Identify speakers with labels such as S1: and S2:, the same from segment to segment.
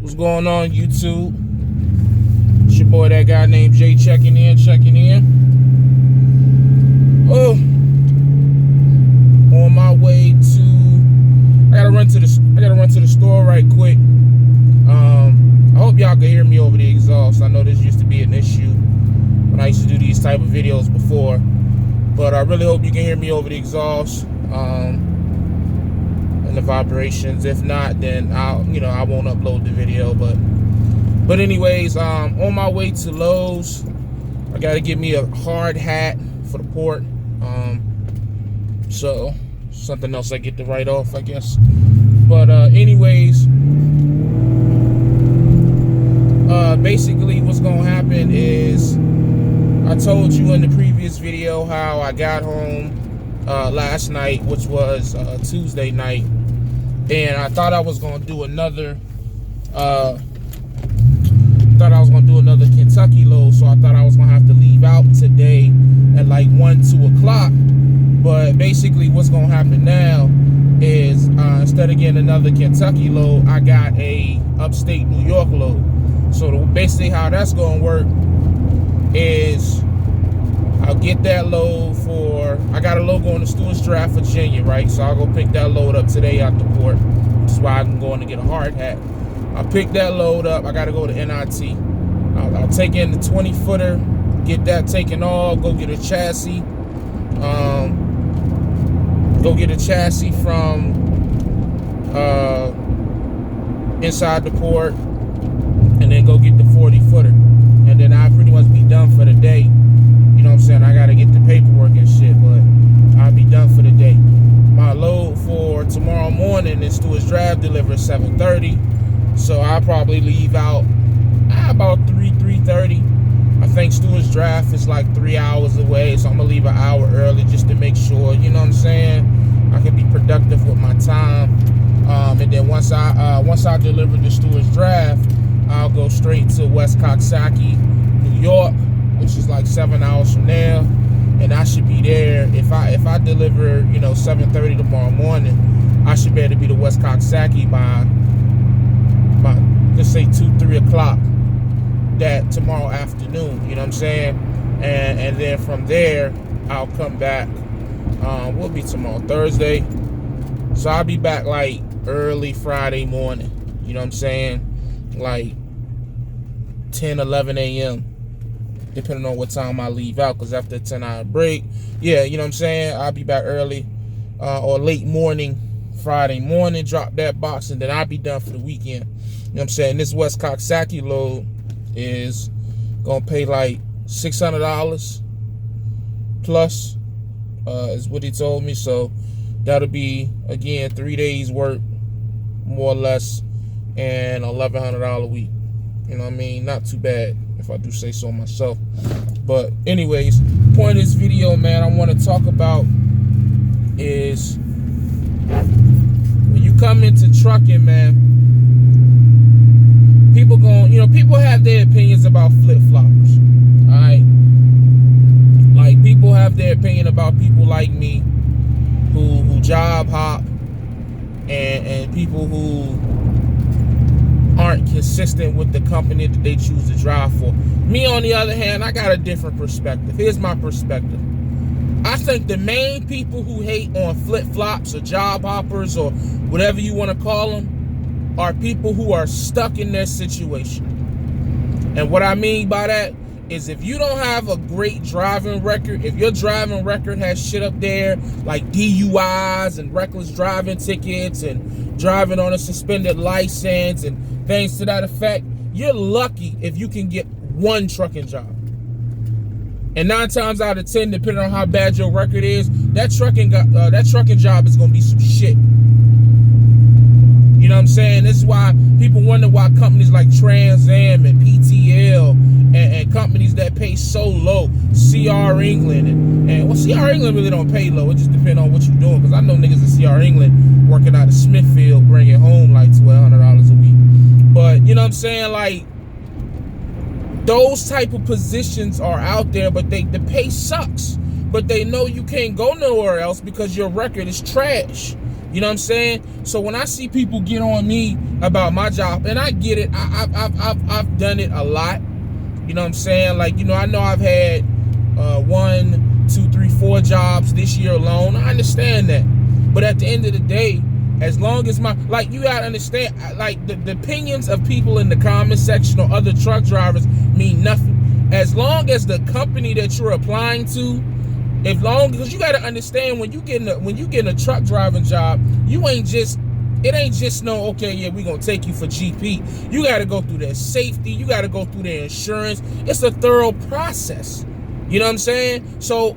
S1: What's going on, YouTube? It's your boy, that guy named Jay, checking in. Oh, on my way to, I gotta run to the store right quick. I hope y'all can hear me over the exhaust. I know this used to be an issue when I used to do these type of videos before, but I really hope you can hear me over the exhaust and the vibrations. If not, then I won't upload the video. But anyways, on my way to Lowe's, I gotta get me a hard hat for the port. So something else I get to write off, I guess. But anyways, basically what's gonna happen is, I told you in the previous video how I got home last night, which was Tuesday night, and I thought I was gonna do another Kentucky load, so I thought I was gonna have to leave out today at like 1-2 o'clock. But basically what's gonna happen now is, instead of getting another Kentucky load, I got a upstate New York load. So basically how that's gonna work is, I'll get that load I got a load going to Stewart's Draft, Virginia, right? So I'll go pick that load up today out the port, which is why I'm going to get a hard hat. I'll pick that load up. I got to go to NIT. I'll take in the 20-footer, get that taken off, go get a chassis. Go get a chassis from inside the port, and then go get the 40-footer. And then I'll pretty much be done for the day. You know what I'm saying? I got to get the paperwork and shit, but I'll be done for the day. My load for tomorrow morning is Stewart's Draft, delivered 7:30. So I'll probably leave out about 3:30. I think Stewart's Draft is like 3 hours away, so I'm gonna leave an hour early just to make sure, you know what I'm saying, I can be productive with my time. And then once I deliver the Stewart's Draft, I'll go straight to West Coxsackie, New York, which is like 7 hours from there, and I should be there. If I deliver, 7:30 tomorrow morning, I should be able to be to West Coxsackie by let's say 2-3 o'clock that tomorrow afternoon. You know what I'm saying? And then from there I'll come back. We'll be tomorrow Thursday, so I'll be back like early Friday morning. You know what I'm saying? Like 10-11 a.m. depending on what time I leave out, because after a 10-hour break, yeah, you know what I'm saying, I'll be back early or late morning Friday morning, drop that box, and then I'll be done for the weekend. You know what I'm saying? This West Coxsackie load is gonna pay like $600 plus, is what he told me. So that'll be, again, 3 days work, more or less, and $1,100 a week. You know what I mean? Not too bad, if I do say so myself. But anyways, point of this video, man, I want to talk about is, when you come into trucking, man, people have their opinions about flip-floppers. All right, like, people have their opinion about people like me who job hop, and people who aren't consistent with the company that they choose to drive for. Me, on the other hand, I got a different perspective. Here's my perspective. I think the main people who hate on flip-flops or job hoppers or whatever you want to call them are people who are stuck in their situation. And what I mean by that is, if you don't have a great driving record, if your driving record has shit up there like DUIs and reckless driving tickets and driving on a suspended license and things to that effect, you're lucky if you can get one trucking job. And 9 times out of 10, depending on how bad your record is, that trucking job is gonna be some shit. You know what I'm saying? This is why people wonder why companies like Trans Am and PTL and companies that pay so low, CR England and well, CR England really don't pay low. It just depends on what you're doing. Because I know niggas in CR England working out of Smithfield, bringing home like $1,200 a week. But you know what I'm saying? Like, those type of positions are out there, but the pay sucks. But they know you can't go nowhere else because your record is trash. You know what I'm saying? So when I see people get on me about my job, and I get it, I've done it a lot. You know what I'm saying? Like, you know I've had 1, 2, 3, 4 jobs this year alone. I understand that. But at the end of the day, as long as you gotta understand, like the opinions of people in the comment section or other truck drivers mean nothing. As long as the company that you're applying to, because you gotta understand, when you get a truck driving job, it ain't just no, okay, yeah, we gonna take you for GP. You gotta go through their safety, you gotta go through their insurance. It's a thorough process. You know what I'm saying? So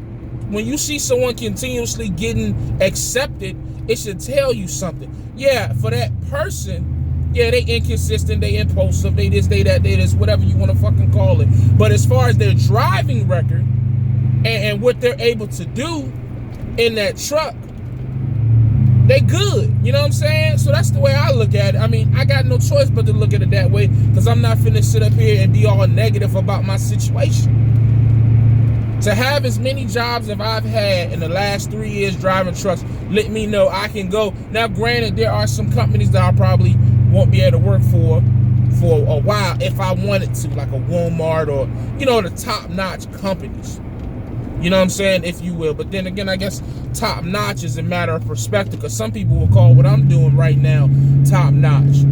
S1: when you see someone continuously getting accepted, it should tell you something. Yeah, for that person, yeah, they inconsistent, they impulsive, they this, they that, they this, whatever you want to fucking call it. But as far as their driving record and what they're able to do in that truck, they good. You know what I'm saying? So that's the way I look at it. I mean, I got no choice but to look at it that way, because I'm not finna sit up here and be all negative about my situation. To have as many jobs as I've had in the last 3 years driving trucks, let me know I can go. Now, granted, there are some companies that I probably won't be able to work for a while if I wanted to, like a Walmart or, you know, the top-notch companies. You know what I'm saying? If you will. But then again, I guess top-notch is a matter of perspective, because some people will call what I'm doing right now top-notch.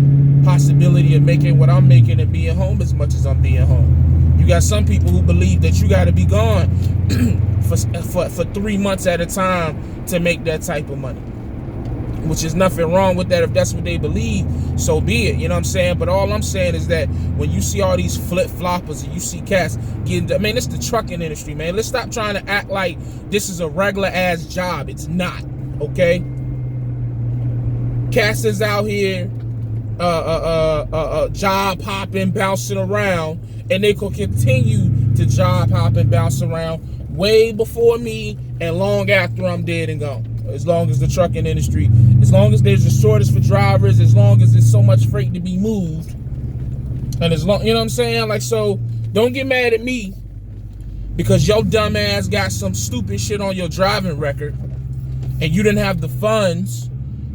S1: Possibility of making what I'm making and being home as much as I'm being home. You got some people who believe that you got to be gone for 3 months at a time to make that type of money, which is nothing wrong with that. If that's what they believe, so be it. You know what I'm saying? But all I'm saying is that when you see all these flip-floppers and you see cats getting, I mean, it's the trucking industry, man. Let's stop trying to act like this is a regular-ass job. It's not, okay? Cats is out here job hopping, bouncing around, and they could continue to job hop and bounce around way before me and long after I'm dead and gone. As long as the trucking industry, as long as there's a shortage for drivers, as long as there's so much freight to be moved, and as long, you know what I'm saying? Like, so don't get mad at me because your dumb ass got some stupid shit on your driving record and you didn't have the funds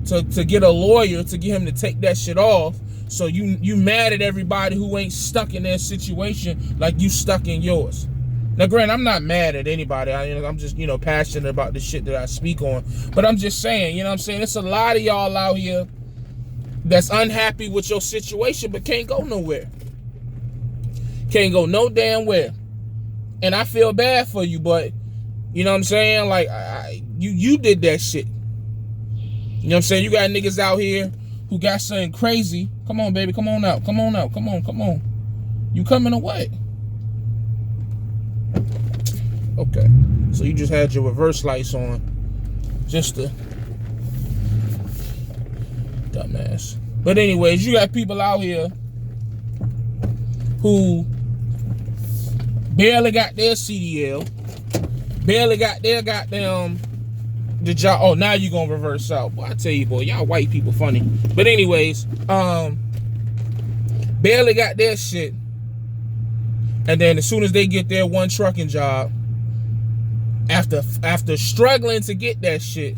S1: to get a lawyer to get him to take that shit off. So you mad at everybody who ain't stuck in their situation like you stuck in yours. Now, granted, I'm not mad at anybody. I'm just, you know, passionate about the shit that I speak on. But I'm just saying, you know what I'm saying? It's a lot of y'all out here that's unhappy with your situation but can't go nowhere. Can't go no damn where. And I feel bad for you, but, you know what I'm saying? Like, you did that shit. You know what I'm saying? You got niggas out here who got something crazy. Come on, baby. Come on out. Come on out. Come on. Come on. You coming away. Okay. So you just had your reverse lights on. Just to... dumbass. But anyways, you got people out here who barely got their CDL. Barely got their goddamn... the job. Oh, now you gonna reverse out. Boy, I tell you, boy, y'all white people funny. But anyways, barely got their shit. And then as soon as they get their one trucking job, after struggling to get that shit,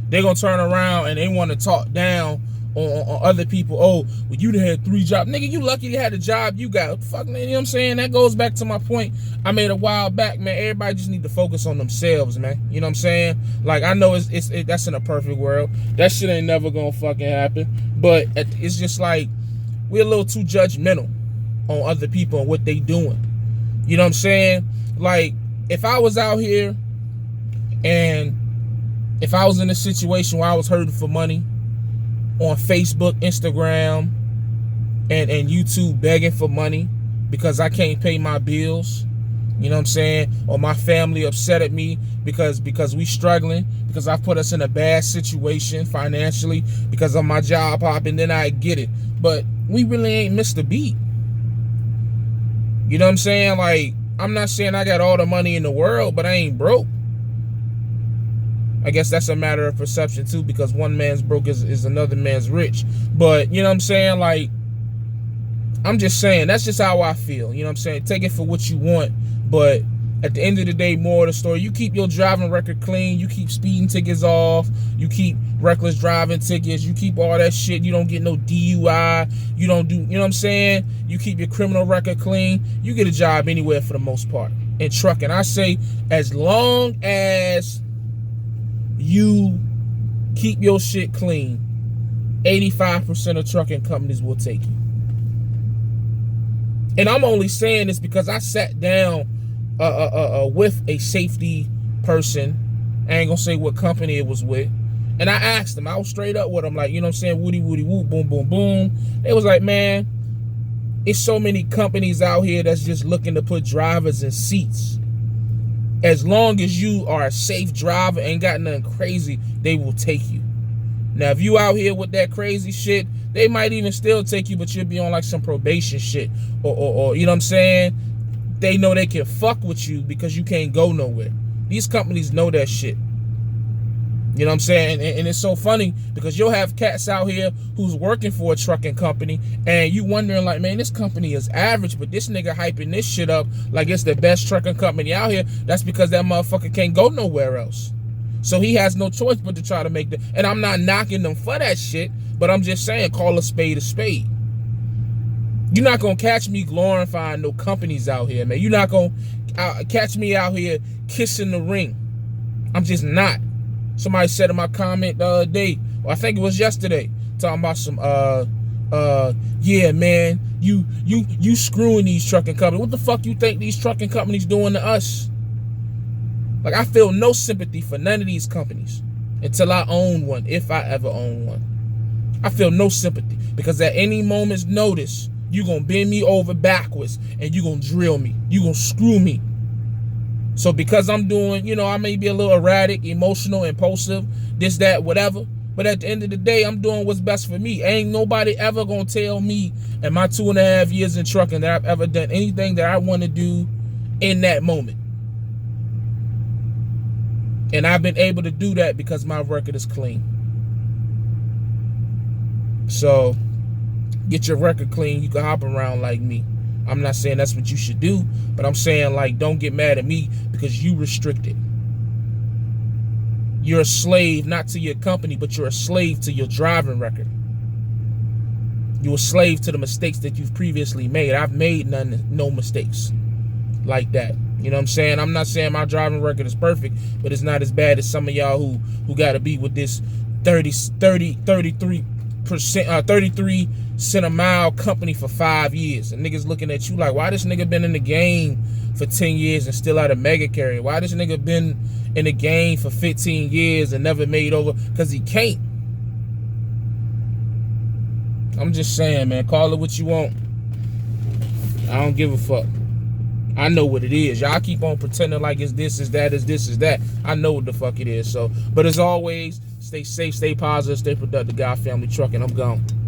S1: they're gonna turn around and they want to talk down on other people. Oh, well, you had 3 jobs. Nigga, you lucky you had the job you got. What the fuck, man, you know what I'm saying? That goes back to my point I made a while back, man. Everybody just need to focus on themselves, man. You know what I'm saying? Like, I know that's in a perfect world. That shit ain't never gonna fucking happen. But it's just like, we're a little too judgmental on other people and what they doing. You know what I'm saying? Like, if I was out here and if I was in a situation where I was hurting for money on Facebook, Instagram, and YouTube, begging for money because I can't pay my bills, you know what I'm saying? Or my family upset at me because we struggling, because I put us in a bad situation financially because of my job hopping, then I get it. But we really ain't missed a beat. You know what I'm saying? Like, I'm not saying I got all the money in the world, but I ain't broke. I guess that's a matter of perception too, because one man's broke is another man's rich. But, you know what I'm saying? Like, I'm just saying, that's just how I feel. You know what I'm saying? Take it for what you want. But At the end of the day, more of the story, you keep your driving record clean, you keep speeding tickets off, you keep reckless driving tickets, you keep all that shit, you don't get no DUI, you don't do, you know what I'm saying? You keep your criminal record clean, you get a job anywhere for the most part in trucking. I say as long as you keep your shit clean, 85% of trucking companies will take you. And I'm only saying this because I sat down with a safety person. I ain't gonna say what company it was with. And I asked them, I was straight up with them, like, you know what I'm saying, woody, woody, whoop, boom, boom, boom. They was like, man, it's so many companies out here that's just looking to put drivers in seats. As long as you are a safe driver, ain't got nothing crazy, they will take you. Now, if you out here with that crazy shit, they might even still take you, but you'll be on like some probation shit. Or you know what I'm saying? They know they can fuck with you because you can't go nowhere. These companies know that shit. You know what I'm saying? And it's so funny because you'll have cats out here who's working for a trucking company and you wondering like, man, this company is average, but this nigga hyping this shit up like it's the best trucking company out here. That's because that motherfucker can't go nowhere else. So he has no choice but to try to make the, and I'm not knocking them for that shit, but I'm just saying, call a spade a spade. You're not gonna catch me glorifying no companies out here, man. You're not gonna catch me out here kissing the ring. I'm just not. Somebody said in my comment the other day, or I think it was yesterday, talking about some yeah, man, you screwing these trucking companies. What the fuck you think these trucking companies doing to us? Like, I feel no sympathy for none of these companies until I own one, if I ever own one. I feel no sympathy because at any moment's notice, you're going to bend me over backwards and you're going to drill me. You're going to screw me. So because I'm doing, you know, I may be a little erratic, emotional, impulsive, this, that, whatever. But at the end of the day, I'm doing what's best for me. Ain't nobody ever going to tell me in my 2.5 years in trucking that I've ever done anything that I want to do in that moment. And I've been able to do that because my record is clean. So get your record clean. You can hop around like me. I'm not saying that's what you should do, but I'm saying, like, don't get mad at me because you restricted. You're a slave, not to your company, but you're a slave to your driving record. You're a slave to the mistakes that you've previously made. I've made no mistakes like that. You know what I'm saying? I'm not saying my driving record is perfect, but it's not as bad as some of y'all who got to be with this 33 cent a mile company for 5 years. And niggas looking at you like, why this nigga been in the game for 10 years and still out of mega carrier? Why this nigga been in the game for 15 years and never made over? Because he can't. I'm just saying, man, call it what you want. I don't give a fuck. I know what it is. Y'all keep on pretending like it's this, is that, is this, is that. I know what the fuck it is. So, but as always, stay safe, stay positive, stay productive. God Family Trucking. I'm gone.